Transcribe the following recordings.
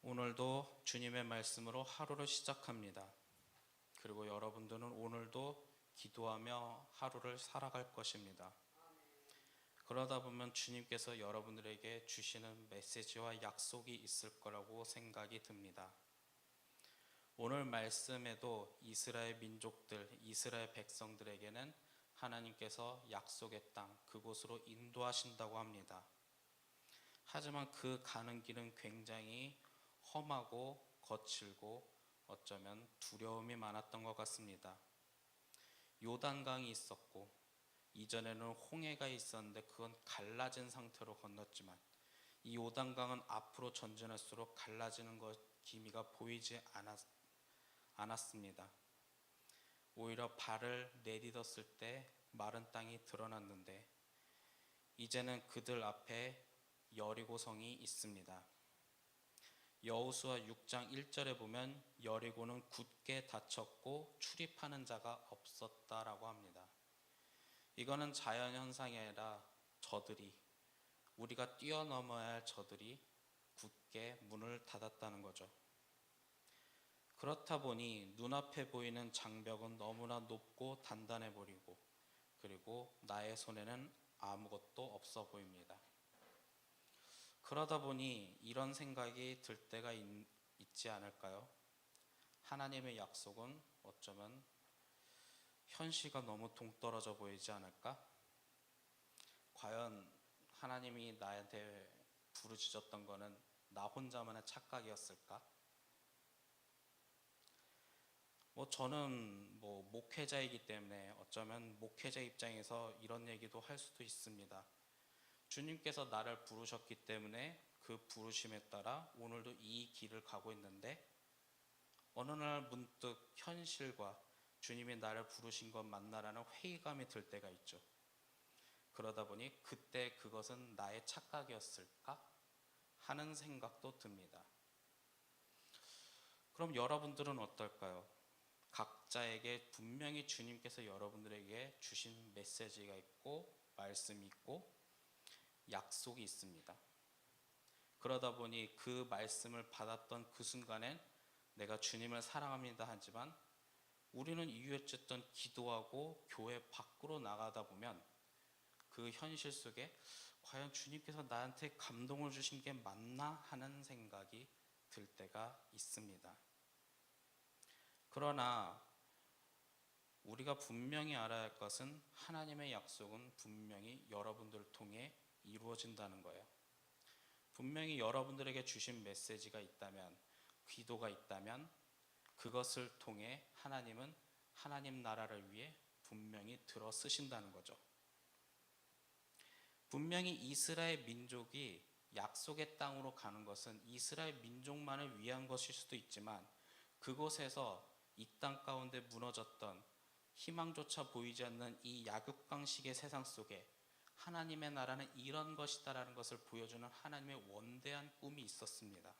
오늘도 주님의 말씀으로 하루를 시작합니다. 그리고 여러분들은 오늘도 기도하며 하루를 살아갈 것입니다. 그러다 보면 주님께서 여러분들에게 주시는 메시지와 약속이 있을 거라고 생각이 듭니다. 오늘 말씀에도 이스라엘 민족들, 이스라엘 백성들에게는 하나님께서 약속의 땅, 그곳으로 인도하신다고 합니다. 하지만 그 가는 길은 굉장히 험하고 거칠고 어쩌면 두려움이 많았던 것 같습니다. 요단강이 있었고 이전에는 홍해가 있었는데 그건 갈라진 상태로 건넜지만 이 요단강은 앞으로 전진할수록 갈라지는 기미가 보이지 않았습니다. 오히려 발을 내딛었을 때 마른 땅이 드러났는데 이제는 그들 앞에 여리고성이 있습니다. 여호수아 6장 1절에 보면 여리고는 굳게 닫혔고 출입하는 자가 없었다라고 합니다. 이거는 자연현상이 아니라 우리가 뛰어넘어야 할 저들이 굳게 문을 닫았다는 거죠. 그렇다 보니 눈앞에 보이는 장벽은 너무나 높고 단단해 보이고 그리고 나의 손에는 아무것도 없어 보입니다. 그러다 보니 이런 생각이 들 때가 있지 않을까요? 하나님의 약속은 어쩌면 현실과 너무 동떨어져 보이지 않을까? 과연 하나님이 나한테 부르짖었던 거는 나 혼자만의 착각이었을까? 저는 목회자이기 때문에 어쩌면 목회자 입장에서 이런 얘기도 할 수도 있습니다. 주님께서 나를 부르셨기 때문에 그 부르심에 따라 오늘도 이 길을 가고 있는데 어느 날 문득 현실과 주님이 나를 부르신 것 맞나라는 회의감이 들 때가 있죠. 그러다 보니 그때 그것은 나의 착각이었을까 하는 생각도 듭니다. 그럼 여러분들은 어떨까요? 각자에게 분명히 주님께서 여러분들에게 주신 메시지가 있고 말씀이 있고 약속이 있습니다. 그러다 보니 그 말씀을 받았던 그 순간엔 내가 주님을 사랑합니다 하지만 우리는 이유어쨌든 기도하고 교회 밖으로 나가다 보면 그 현실 속에 과연 주님께서 나한테 감동을 주신 게 맞나 하는 생각이 들 때가 있습니다. 그러나 우리가 분명히 알아야 할 것은 하나님의 약속은 분명히 여러분들을 통해 이루어진다는 거예요. 분명히 여러분들에게 주신 메시지가 있다면, 기도가 있다면 그것을 통해 하나님은 하나님 나라를 위해 분명히 들어 쓰신다는 거죠. 분명히 이스라엘 민족이 약속의 땅으로 가는 것은 이스라엘 민족만을 위한 것일 수도 있지만 그곳에서 이 땅 가운데 무너졌던 희망조차 보이지 않는 이 약육강식의 세상 속에 하나님의 나라는 이런 것이다라는 것을 보여주는 하나님의 원대한 꿈이 있었습니다.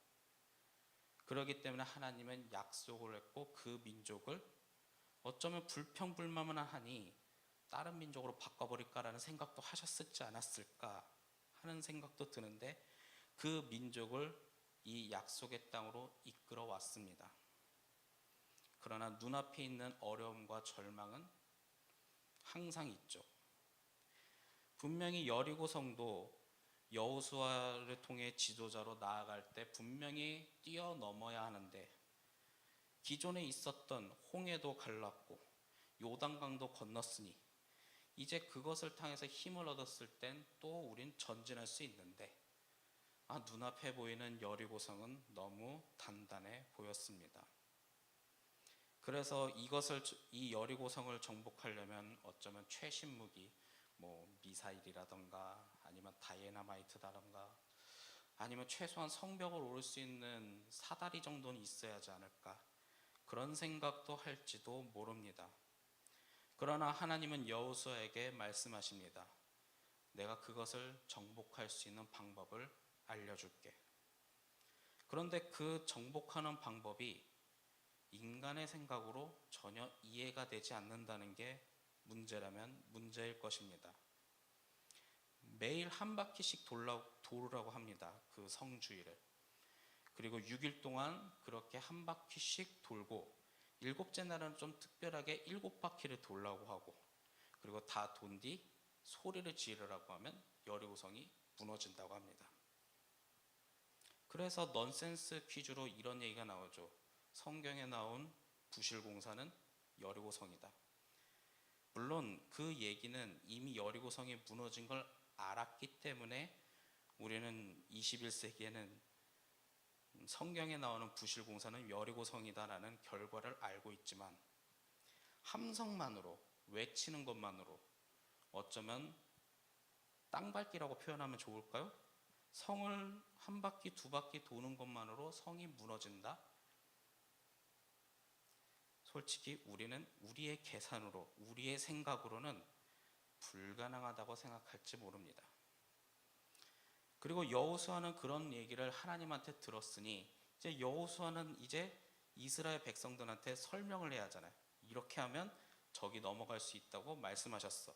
그렇기 때문에 하나님은 약속을 했고 그 민족을 어쩌면 불평불만만 하니 다른 민족으로 바꿔버릴까라는 생각도 하셨을지 않았을까 하는 생각도 드는데 그 민족을 이 약속의 땅으로 이끌어 왔습니다. 그러나 눈앞에 있는 어려움과 절망은 항상 있죠. 분명히 여리고성도 여호수아를 통해 지도자로 나아갈 때 분명히 뛰어넘어야 하는데 기존에 있었던 홍해도 갈랐고 요단강도 건넜으니 이제 그것을 통해서 힘을 얻었을 땐 또 우린 전진할 수 있는데 눈앞에 보이는 여리고성은 너무 단단해 보였습니다. 그래서 이 여리고성을 정복하려면 어쩌면 최신 무기 미사일이라던가 아니면 다이너마이트라던가 아니면 최소한 성벽을 오를 수 있는 사다리 정도는 있어야 하지 않을까 그런 생각도 할지도 모릅니다. 그러나 하나님은 여호수아에게 말씀하십니다. 내가 그것을 정복할 수 있는 방법을 알려줄게. 그런데 그 정복하는 방법이 인간의 생각으로 전혀 이해가 되지 않는다는 게 문제라면 문제일 것입니다. 매일 한 바퀴씩 도르라고 합니다. 그 성주일을. 그리고 6일 동안 그렇게 한 바퀴씩 돌고 일곱째 날은 좀 특별하게 7바퀴를 돌라고 하고, 그리고 다 돈 뒤 소리를 지르라고 하면 여리고성이 무너진다고 합니다. 그래서 넌센스 퀴즈로 이런 얘기가 나오죠. 성경에 나온 부실공사는 여리고성이다. 물론 그 얘기는 이미 여리고성이 무너진 걸 알았기 때문에 우리는 21세기에는 성경에 나오는 부실공사는 여리고성이다라는 결과를 알고 있지만, 함성만으로 외치는 것만으로 어쩌면 땅밟기라고 표현하면 좋을까요? 성을 한 바퀴 두 바퀴 도는 것만으로 성이 무너진다? 솔직히 우리는 우리의 계산으로, 우리의 생각으로는 불가능하다고 생각할지 모릅니다. 그리고 여호수아는 그런 얘기를 하나님한테 들었으니 이제 여호수아는 이제 이스라엘 백성들한테 설명을 해야 하잖아요. 이렇게 하면 저기 넘어갈 수 있다고 말씀하셨어.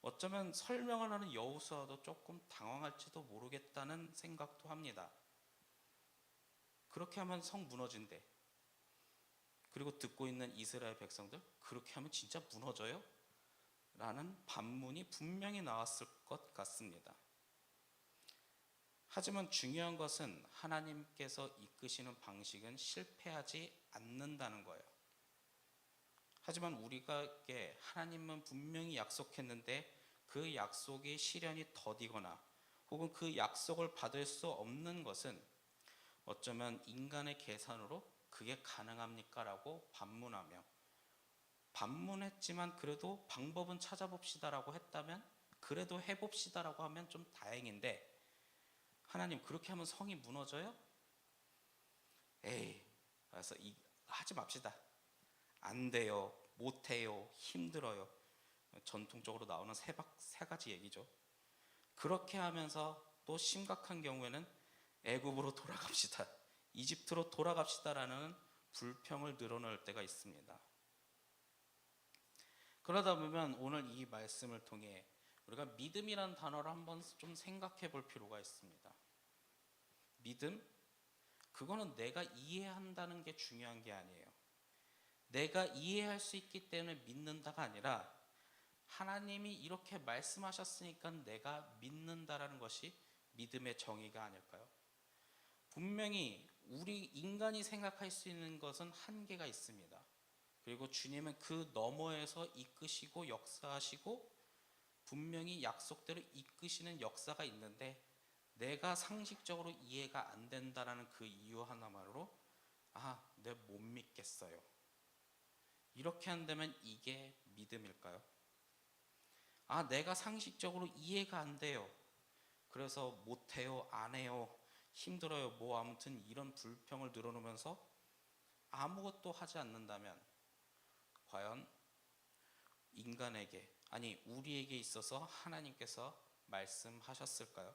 어쩌면 설명을 하는 여호수아도 조금 당황할지도 모르겠다는 생각도 합니다. 그렇게 하면 성 무너진대. 그리고 듣고 있는 이스라엘 백성들, 그렇게 하면 진짜 무너져요? 라는 반문이 분명히 나왔을 것 같습니다. 하지만 중요한 것은 하나님께서 이끄시는 방식은 실패하지 않는다는 거예요. 하지만 우리에게 하나님은 분명히 약속했는데 그 약속이 실현이 더디거나 혹은 그 약속을 받을 수 없는 것은 어쩌면 인간의 계산으로 그게 가능합니까? 라고 반문했지만 그래도 방법은 찾아봅시다라고 했다면, 그래도 해봅시다라고 하면 좀 다행인데, 하나님 그렇게 하면 성이 무너져요? 에이, 그래서 하지 맙시다. 안 돼요, 못해요, 힘들어요. 전통적으로 나오는 세 가지 얘기죠. 그렇게 하면서 또 심각한 경우에는 애굽으로 돌아갑시다, 이집트로 돌아갑시다라는 불평을 늘어놓을 때가 있습니다. 그러다 보면 오늘 이 말씀을 통해 우리가 믿음이란 단어를 한번 좀 생각해 볼 필요가 있습니다. 믿음? 그거는 내가 이해한다는 게 중요한 게 아니에요. 내가 이해할 수 있기 때문에 믿는다가 아니라 하나님이 이렇게 말씀하셨으니까 내가 믿는다라는 것이 믿음의 정의가 아닐까요? 분명히 우리 인간이 생각할 수 있는 것은 한계가 있습니다. 그리고 주님은 그 너머에서 이끄시고 역사하시고 분명히 약속대로 이끄시는 역사가 있는데, 내가 상식적으로 이해가 안 된다라는 그 이유 하나만으로 내가 못 믿겠어요. 이렇게 한다면 이게 믿음일까요? 내가 상식적으로 이해가 안 돼요. 그래서 못해요, 안 해요, 힘들어요, 뭐 아무튼 이런 불평을 늘어놓으면서 아무것도 하지 않는다면 과연 인간에게, 아니 우리에게 있어서 하나님께서 말씀하셨을까요?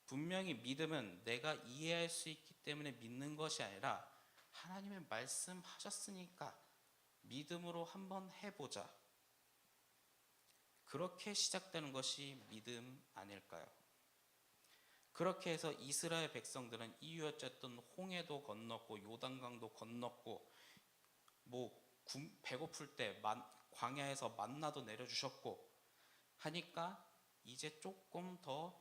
분명히 믿음은 내가 이해할 수 있기 때문에 믿는 것이 아니라 하나님의 말씀하셨으니까 믿음으로 한번 해보자, 그렇게 시작되는 것이 믿음 아닐까요? 그렇게 해서 이스라엘 백성들은 이유였던 홍해도 건넜고 요단강도 건넜고, 배고플 때 광야에서 만나도 내려주셨고 하니까 이제 조금 더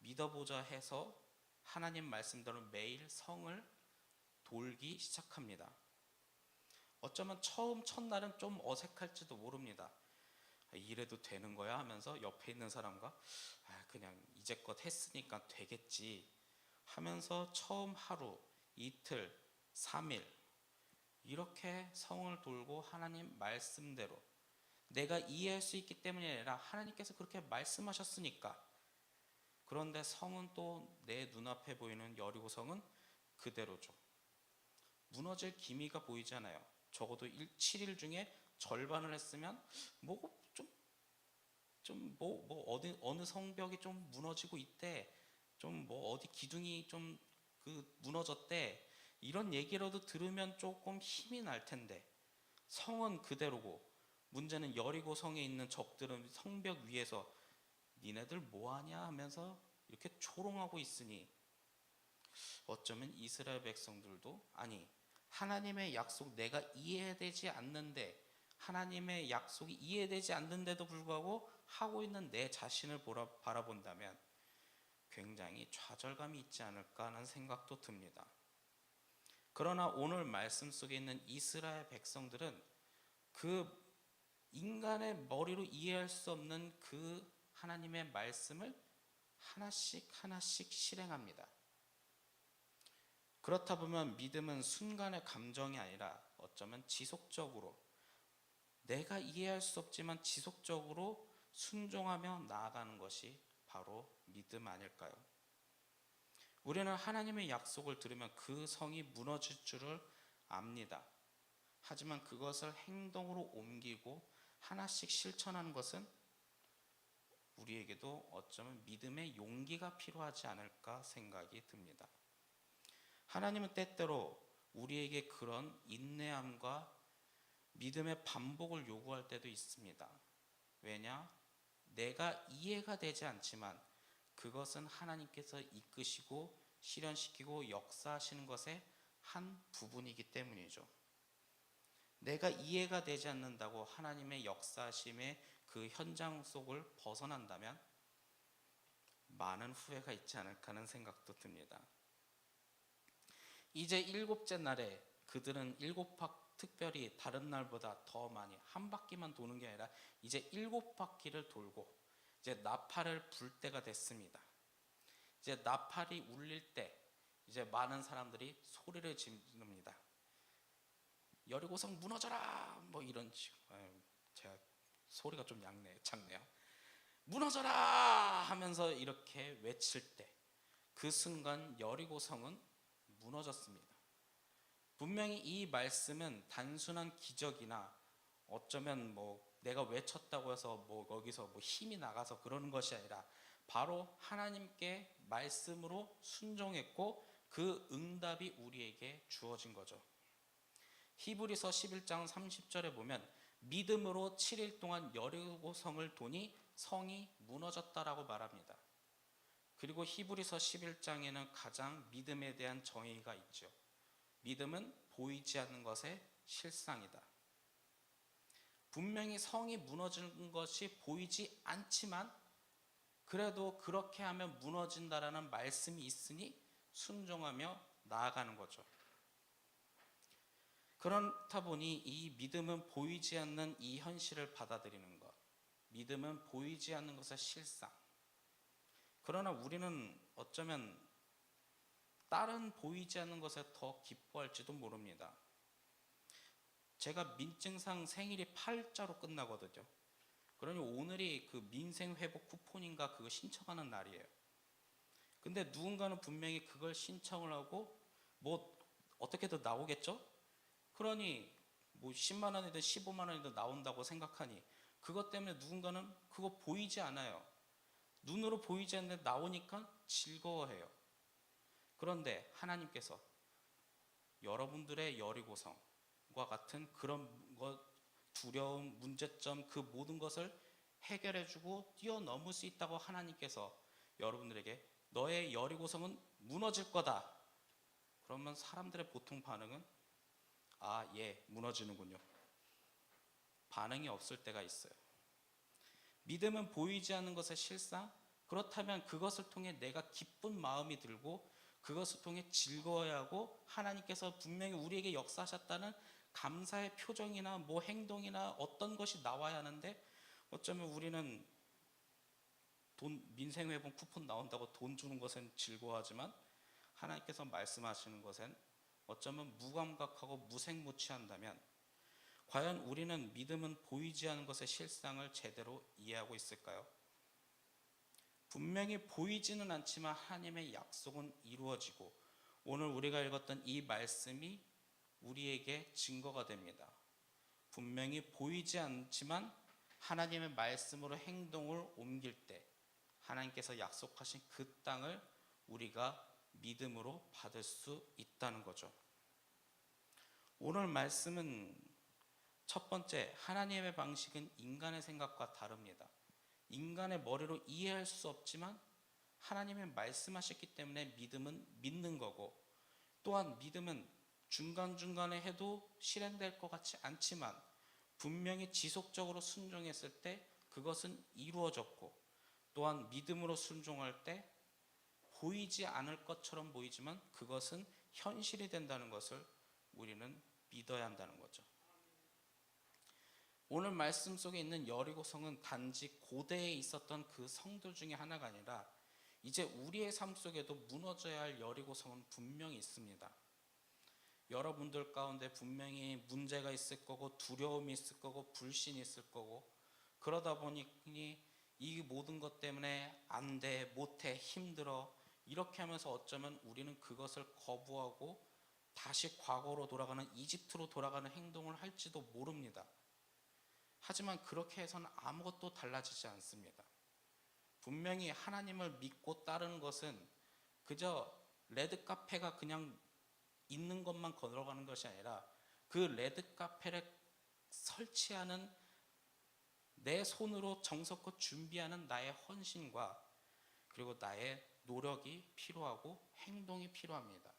믿어보자 해서 하나님 말씀대로 매일 성을 돌기 시작합니다. 어쩌면 처음 첫날은 좀 어색할지도 모릅니다. 이래도 되는 거야 하면서 옆에 있는 사람과 그냥 이제껏 했으니까 되겠지 하면서 처음 하루, 이틀, 3일 이렇게 성을 돌고 하나님 말씀대로, 내가 이해할 수 있기 때문이 아니라 하나님께서 그렇게 말씀하셨으니까. 그런데 성은 또 내 눈앞에 보이는 여리고성은 그대로죠. 무너질 기미가 보이잖아요. 적어도 7일 중에 절반을 했으면 어느 성벽이 좀 무너지고 있대, 어디 기둥이 좀 무너졌대, 이런 얘기라도 들으면 조금 힘이 날 텐데 성은 그대로고, 문제는 여리고 성에 있는 적들은 성벽 위에서 니네들 뭐하냐 하면서 이렇게 조롱하고 있으니 어쩌면 이스라엘 백성들도 아니 하나님의 약속 내가 이해되지 않는데 하나님의 약속이 이해되지 않는데도 불구하고 하고 있는 내 자신을 바라본다면 굉장히 좌절감이 있지 않을까 하는 생각도 듭니다. 그러나 오늘 말씀 속에 있는 이스라엘 백성들은 그 인간의 머리로 이해할 수 없는 그 하나님의 말씀을 하나씩 하나씩 실행합니다. 그렇다 보면 믿음은 순간의 감정이 아니라 어쩌면 지속적으로 내가 이해할 수 없지만 지속적으로 순종하며 나아가는 것이 바로 믿음 아닐까요? 우리는 하나님의 약속을 들으면 그 성이 무너질 줄을 압니다. 하지만 그것을 행동으로 옮기고 하나씩 실천하는 것은 우리에게도 어쩌면 믿음의 용기가 필요하지 않을까 생각이 듭니다. 하나님은 때때로 우리에게 그런 인내함과 믿음의 반복을 요구할 때도 있습니다. 왜냐? 내가 이해가 되지 않지만 그것은 하나님께서 이끄시고 실현시키고 역사하시는 것의 한 부분이기 때문이죠. 내가 이해가 되지 않는다고 하나님의 역사하심의 그 현장 속을 벗어난다면 많은 후회가 있지 않을까 하는 생각도 듭니다. 이제 7째 날에 그들은 7박 특별히 다른 날보다 더 많이 한 바퀴만 도는 게 아니라 이제 7바퀴를 돌고 이제 나팔을 불 때가 됐습니다. 이제 나팔이 울릴 때 이제 많은 사람들이 소리를 지릅니다. 여리고성 무너져라 뭐 이런 식으로. 제가 소리가 좀 작네요. 무너져라 하면서 이렇게 외칠 때 그 순간 여리고성은 무너졌습니다. 분명히 이 말씀은 단순한 기적이나 어쩌면 내가 외쳤다고 해서 거기서 힘이 나가서 그러는 것이 아니라 바로 하나님께 말씀으로 순종했고 그 응답이 우리에게 주어진 거죠. 히브리서 11장 30절에 보면 믿음으로 7일 동안 여리고성을 도니 성이 무너졌다라고 말합니다. 그리고 히브리서 11장에는 가장 믿음에 대한 정의가 있죠. 믿음은 보이지 않는 것의 실상이다. 분명히 성이 무너지는 것이 보이지 않지만 그래도 그렇게 하면 무너진다라는 말씀이 있으니 순종하며 나아가는 거죠. 그렇다 보니 이 믿음은 보이지 않는 이 현실을 받아들이는 것, 믿음은 보이지 않는 것의 실상. 그러나 우리는 어쩌면 다른 보이지 않는 것에 더 기뻐할지도 모릅니다. 제가 민증상 생일이 8일자로 끝나거든요. 그러니 오늘이 그 민생회복 쿠폰인가 그거 신청하는 날이에요. 근데 누군가는 분명히 그걸 신청을 하고 어떻게든 나오겠죠? 그러니 10만 원이든 15만 원이든 나온다고 생각하니 그것 때문에 누군가는 그거 보이지 않아요. 눈으로 보이지 않는데 나오니까 즐거워해요. 그런데 하나님께서 여러분들의 여리고성과 같은 그런 두려움, 문제점 그 모든 것을 해결해주고 뛰어넘을 수 있다고 하나님께서 여러분들에게 너의 여리고성은 무너질 거다. 그러면 사람들의 보통 반응은 예, 무너지는군요. 반응이 없을 때가 있어요. 믿음은 보이지 않는 것의 실상, 그렇다면 그것을 통해 내가 기쁜 마음이 들고 그것을 통해 즐거워야 하고 하나님께서 분명히 우리에게 역사하셨다는 감사의 표정이나 행동이나 어떤 것이 나와야 하는데 어쩌면 우리는 민생회복 쿠폰 나온다고 돈 주는 것은 즐거워하지만 하나님께서 말씀하시는 것은 어쩌면 무감각하고 무색무취한다면 과연 우리는 믿음은 보이지 않는 것의 실상을 제대로 이해하고 있을까요? 분명히 보이지는 않지만 하나님의 약속은 이루어지고 오늘 우리가 읽었던 이 말씀이 우리에게 증거가 됩니다. 분명히 보이지 않지만 하나님의 말씀으로 행동을 옮길 때 하나님께서 약속하신 그 땅을 우리가 믿음으로 받을 수 있다는 거죠. 오늘 말씀은 첫 번째, 하나님의 방식은 인간의 생각과 다릅니다. 인간의 머리로 이해할 수 없지만 하나님이 말씀하셨기 때문에 믿음은 믿는 거고, 또한 믿음은 중간중간에 해도 실현될 것 같지 않지만 분명히 지속적으로 순종했을 때 그것은 이루어졌고, 또한 믿음으로 순종할 때 보이지 않을 것처럼 보이지만 그것은 현실이 된다는 것을 우리는 믿어야 한다는 거죠. 오늘 말씀 속에 있는 여리고성은 단지 고대에 있었던 그 성들 중에 하나가 아니라 이제 우리의 삶 속에도 무너져야 할 여리고성은 분명히 있습니다. 여러분들 가운데 분명히 문제가 있을 거고, 두려움이 있을 거고, 불신이 있을 거고, 그러다 보니 이 모든 것 때문에 안 돼, 못해, 힘들어, 이렇게 하면서 어쩌면 우리는 그것을 거부하고 다시 과거로 돌아가는, 이집트로 돌아가는 행동을 할지도 모릅니다. 하지만 그렇게 해서는 아무것도 달라지지 않습니다. 분명히 하나님을 믿고 따르는 것은 그저 레드카페가 그냥 있는 것만 걸어가는 것이 아니라 그 레드카페를 설치하는, 내 손으로 정성껏 준비하는 나의 헌신과 그리고 나의 노력이 필요하고 행동이 필요합니다.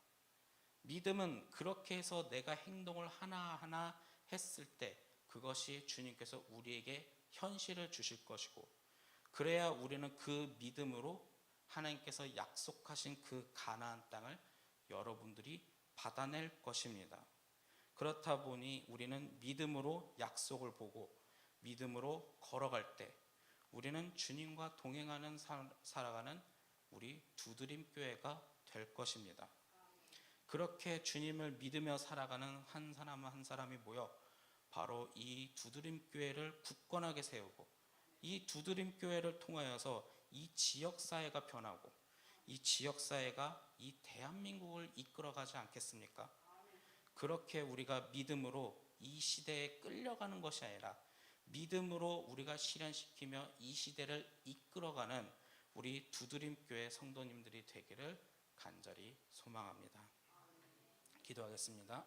믿음은 그렇게 해서 내가 행동을 하나하나 했을 때 그것이 주님께서 우리에게 현실을 주실 것이고, 그래야 우리는 그 믿음으로 하나님께서 약속하신 그 가나안 땅을 여러분들이 받아낼 것입니다. 그렇다 보니 우리는 믿음으로 약속을 보고 믿음으로 걸어갈 때 우리는 주님과 동행하는 살아가는 우리 두드림 교회가 될 것입니다. 그렇게 주님을 믿으며 살아가는 한 사람 한 사람이 모여 바로 이 두드림 교회를 굳건하게 세우고, 이 두드림 교회를 통하여서 이 지역사회가 변하고 이 지역사회가 이 대한민국을 이끌어가지 않겠습니까? 그렇게 우리가 믿음으로 이 시대에 끌려가는 것이 아니라 믿음으로 우리가 실현시키며 이 시대를 이끌어가는 우리 두드림교회 성도님들이 되기를 간절히 소망합니다. 기도하겠습니다.